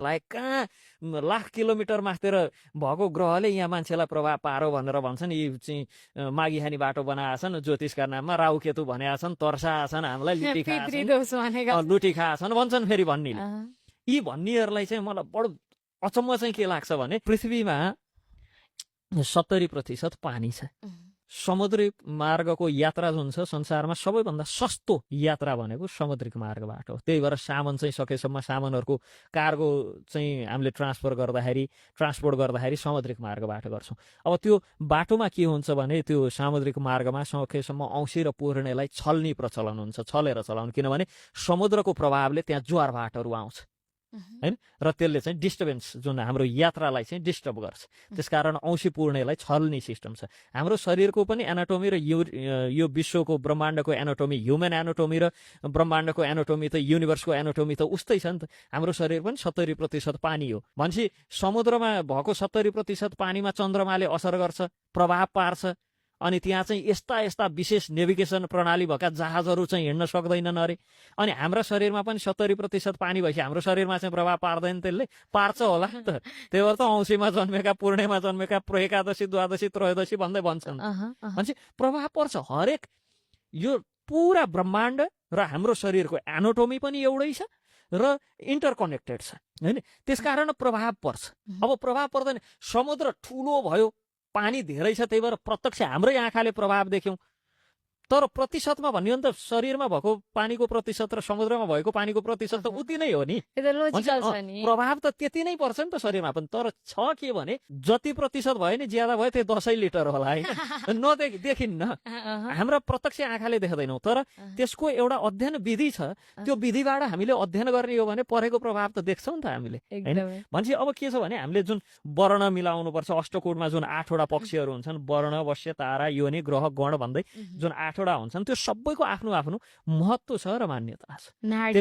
लायक कहाँ लाख किलोमिटर मास्तिर भएको ग्रहले यहाँ मान्छेलाई प्रभाव पारो भनेर भन्छन्। यी चाहिँ माघिहानी बाटो बनाएछन् ज्योतिषका नाममा, राहु केतु भनेका छन्, तर्साछन्, हामीलाई लुटी खाएछन्, लुटी खाएछन् भन्छन् फेरि भन्नेले। यी भन्नेहरूलाई चाहिँ मलाई बडो अचम्म चाहिँ के लाग्छ भने पृथ्वीमा 70% पानी छ। समुद्री मार्गको यात्रा जुन छ संसारमा सबैभन्दा सस्तो यात्रा भनेको समुद्रिक मार्गबाट हो। त्यही भएर सामान चाहिँ सकेसम्म सामानहरूको कार्गो चाहिँ हामीले ट्रान्सपोर्ट गर्दाखेरि समुद्रिक मार्गबाट गर्छौँ। अब त्यो बाटोमा के हुन्छ भने त्यो सामुद्रिक मार्गमा सकेसम्म औँसी र पूर्णेलाई छल्ने प्रचलन हुन्छ, छलेर चलाउनु। किनभने समुद्रको प्रभावले त्यहाँ ज्वारभाटहरू आउँछ हैन, र त्यसले चाहिँ डिस्टर्बेन्स जुन हाम्रो यात्रालाई चाहिँ डिस्टर्ब गर्छ। त्यसकारण औँसी पूर्णेलाई छल्ने सिस्टम छ। हाम्रो शरीरको पनि एनाटोमी र यो विश्वको ब्रह्माण्डको एनाटोमी, ह्युमन एनाटोमी र ब्रह्माण्डको एनाटोमी त युनिभर्सको एनाटोमी त उस्तै छ नि त। हाम्रो शरीर पनि 70% पानी हो भनेपछि समुद्रमा भएको 70% पानीमा चन्द्रमाले असर गर्छ, प्रभाव पार्छ। अनि त्यहाँ चाहिँ यस्ता विशेष नेभिगेसन प्रणाली भएका जहाजहरू चाहिँ हिँड्न सक्दैनन् अरे। अनि हाम्रा शरीरमा पनि 70% पानी भएपछि हाम्रो शरीरमा चाहिँ प्रभाव पार्दैन, त्यसले पार्छ होला नि त। त्यही भएर त औँसीमा जन्मेका, पूर्णेमा जन्मेका, एकादशी, द्वादशी, त्रयोदशी भन्दै भन्छन्। भनेपछि प्रभाव पर्छ। हरेक यो पुरा ब्रह्माण्ड र हाम्रो शरीरको एनाटोमी पनि एउटै छ र इन्टरकनेक्टेड छ हैन। त्यसकारण प्रभाव पर्छ। अब प्रभाव पर्दैन, समुद्र ठुलो भयो, पानी धेरै छ, त्यही भएर प्रत्यक्ष हाम्रै आँखाले प्रभाव देख्यौँ। तर प्रतिशतमा भन्यो भने त शरीरमा भएको पानीको प्रतिशत र समुद्रमा भएको पानीको प्रतिशत त उति नै हो नि। प्रभाव त त्यति नै पर्छ नि त शरीरमा पनि। तर छ के भने जति प्रतिशत भयो नि ज्यादा भयो, त्यो 10 लिटर होला होइन, देखिन्न, हाम्रा प्रत्यक्ष आँखाले देख्दैनौँ। तर त्यसको एउटा अध्ययन विधि छ, त्यो विधिबाट हामीले अध्ययन गर्ने हो भने परेको प्रभाव त देख्छौँ नि त हामीले हैन। भनेपछि अब के छ भने हामीले जुन वर्ण मिलाउनु पर्छ, अष्टकोणमा जुन 8वटा पक्षहरू हुन्छन्, वर्ण, वश्य, तारा, योनि, ग्रह, गण भन्दै जुन 8वटा हुन्छन्, त्यो सबैको आफ्नो आफ्नो महत्त्व छ र मान्यता छ। त्यसले